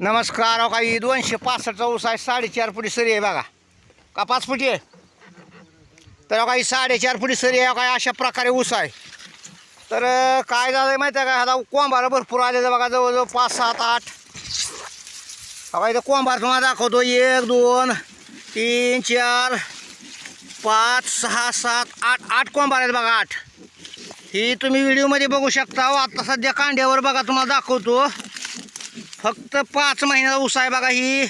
नमस्कार. अहो काही 265चा ऊस आहे. 4.5 फुटी सरी आहे बघा. का 5 फुटी आहे? तर अहो काही 4.5 फुटी सरी आहे. काय अशा प्रकारे ऊस आहे. तर काय झालं माहिती आहे का, ह्याला कोंबार भरपूर आलेलं बघा. जवळजवळ 5, 7, 8. बघा इथं कोंबार तुम्हाला दाखवतो. 1, 2, 3, 4, 5, 6, 7, 8 कोंबार आहेत बघा. 8 ही तुम्ही व्हिडिओमध्ये बघू शकता. आता सध्या कांड्यावर बघा तुम्हाला दाखवतो. फक्त 5 महिन्याचा ऊस आहे बघा. ही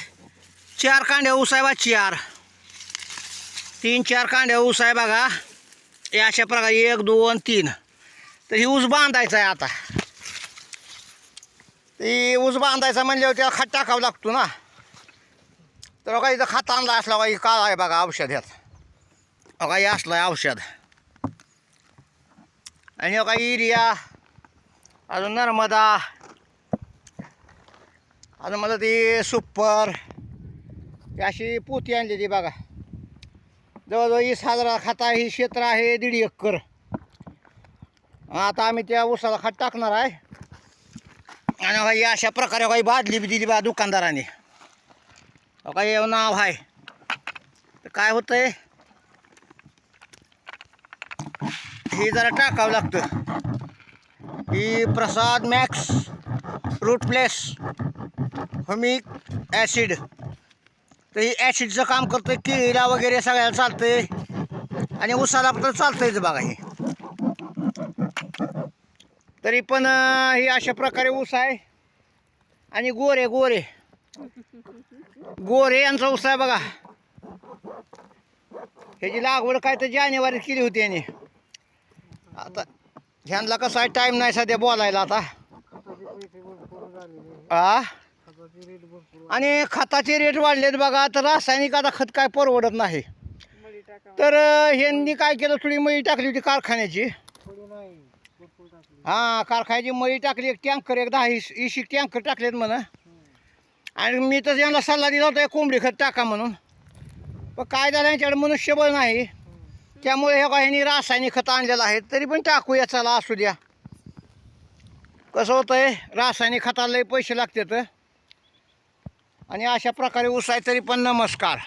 4 कांड्या ऊस आहे बा. 4, 3, 4 कांड्या ऊस आहे बघा. हे अशा प्रकारे 1, 2, 3. तर ही ऊस बांधायचा आहे. आता ती ऊस बांधायचा म्हणल्यावर त्याला खत टाकावं लागतो ना. तर बघा इथं खत आणला असला बघा. ही काळ आहे बघा औषध. ह्यात बघा हे असलं आहे औषध. आणि बघा युरिया, अजून नर्मदा, अजून मला ती सुपर, ती अशी पोती आणलेली बघा. जवळजवळ 20,000 खत आहे. ही क्षेत्र आहे 1.5 एकर. आता आम्ही त्या ऊसाला खत टाकणार आहे. आणि काही अशा प्रकारे काही बादली बी दिली बा दुकानदाराने. काही नाव आहे. तर काय होतंय, हे जरा टाकावं लागतं. ही Prasad max root plus humic acid. तर ही ॲसिडचं काम करतं. केळीला वगैरे सगळ्याला चालतंय आणि ऊसाला तर चालतंयच बघा. हे तरी पण ही अशा प्रकारे ऊस आहे. आणि गोरे गोरे गोरे यांचा ऊस आहे बघा. ह्याची लागवड काय तर जानेवारीत केली होती यांनी. आता ह्यांना कसं आहे, टाईम नाही सध्या बोलायला आता. आणि खताचे रेट वाढलेत बघा. तर रासायनिक आता खत काय परवडत नाही. तर ह्यांनी काय केलं, थोडी मळी टाकली होती कारखान्याची. हां, कारखान्याची मळी टाकली. एक टँकर, एक 10-20 टँकर टाकलेत म्हणा. आणि मी तर यांना सल्ला दिला होता कोंबडी खत टाका म्हणून. पण काय झालं, यांच्याकडे मनुष्यबळ नाही. त्यामुळे हे ह्यांनी रासायनिक खत आणलेलं आहे. तरी पण टाकूया, चला असू द्या. कसं होतं आहे, रासायनिक खताला पैसे लागतात. आणि अशा प्रकारे ऊस आहे. तरी पण नमस्कार.